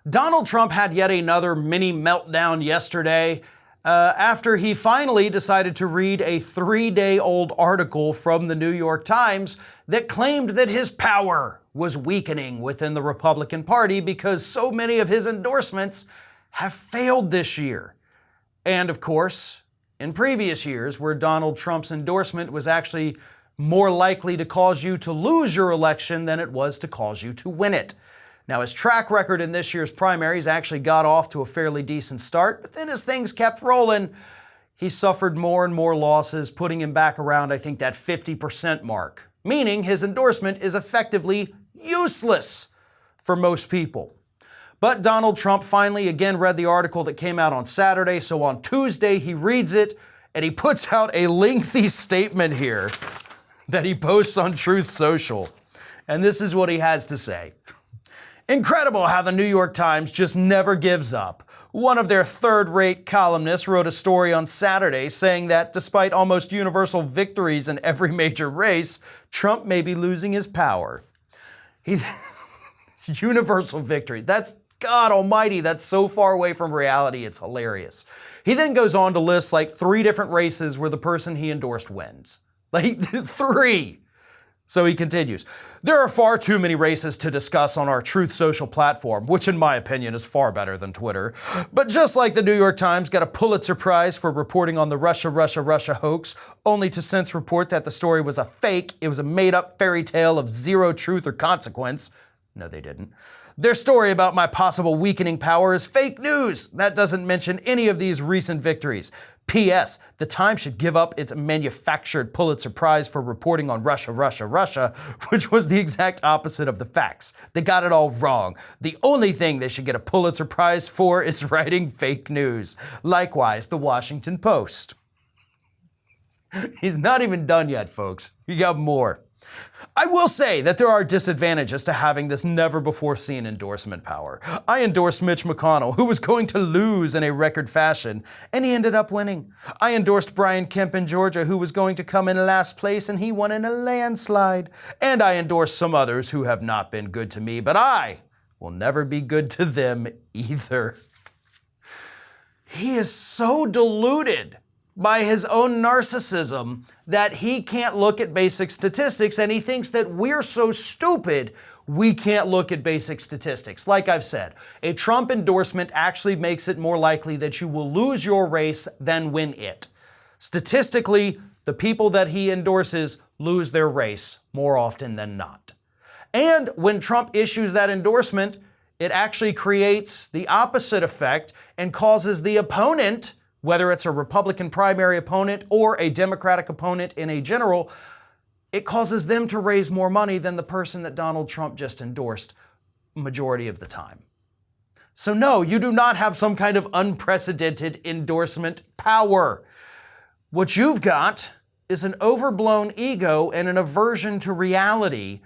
Donald Trump had yet another mini meltdown yesterday after he finally decided to read a 3-day-old article from the New York Times that claimed that his power was weakening within the Republican Party because so many of his endorsements have failed this year. And of course, in previous years where Donald Trump's endorsement was actually more likely to cause you to lose your election than it was to cause you to win it. Now, his track record in this year's primaries actually got off to a fairly decent start, but then as things kept rolling, he suffered more and more losses, putting him back around, I think, that 50% mark, meaning his endorsement is effectively useless for most people. But Donald Trump finally again read the article that came out on Saturday, so on Tuesday he reads it, and he puts out a lengthy statement here that he posts on Truth Social. And this is what he has to say. Incredible how the New York Times just never gives up. One of their third-rate columnists wrote a story on Saturday saying that despite almost universal victories in every major race, Trump may be losing his power. Universal victory. That's, God almighty, that's so far away from reality, it's hilarious. He then goes on to list like 3 different races where the person he endorsed wins. Like 3. So he continues, there are far too many races to discuss on our Truth Social platform, which in my opinion is far better than Twitter. But just like the New York Times got a Pulitzer Prize for reporting on the Russia hoax, only to since report that the story was a fake, it was a made-up fairy tale of zero truth or consequence. No, they didn't. Their story about my possible weakening power is fake news. That doesn't mention any of these recent victories. P.S. The Times should give up its manufactured Pulitzer Prize for reporting on Russia, which was the exact opposite of the facts. They got it all wrong. The only thing they should get a Pulitzer Prize for is writing fake news. Likewise, the Washington Post. He's not even done yet, folks. You got more. I will say that there are disadvantages to having this never-before-seen endorsement power. I endorsed Mitch McConnell, who was going to lose in a record fashion, and he ended up winning. I endorsed Brian Kemp in Georgia, who was going to come in last place, and he won in a landslide. And I endorsed some others who have not been good to me, but I will never be good to them either. He is so deluded by his own narcissism that he can't look at basic statistics, and he thinks that we're so stupid we can't look at basic statistics. Like I've said, a Trump endorsement actually makes it more likely that you will lose your race than win it. Statistically, the people that he endorses lose their race more often than not. And when Trump issues that endorsement, it actually creates the opposite effect and causes the opponent, whether it's a Republican primary opponent or a Democratic opponent in a general, it causes them to raise more money than the person that Donald Trump just endorsed majority of the time. So no, you do not have some kind of unprecedented endorsement power. What you've got is an overblown ego and an aversion to reality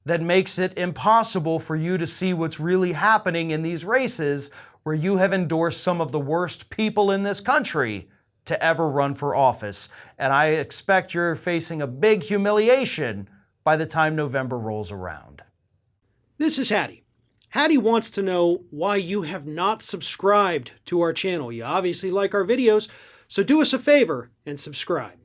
that makes it impossible for you to see what's really happening in these races where you have endorsed some of the worst people in this country to ever run for office. And I expect you're facing a big humiliation by the time November rolls around. This is Hattie. Hattie wants to know why you have not subscribed to our channel. You obviously like our videos, so do us a favor and subscribe.